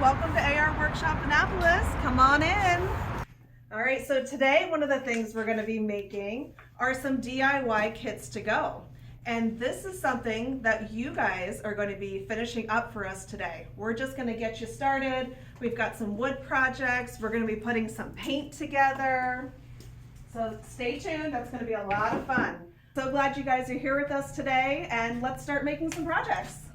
welcome to AR Workshop Annapolis. Come on in. All right, so today one of the things we're going to be making are some DIY kits to go. And this is something that you guys are going to be finishing up for us today. We're just going to get you started. We've got some wood projects. We're going to be putting some paint together. So stay tuned, that's going to be a lot of fun. So glad you guys are here with us today, and let's start making some projects.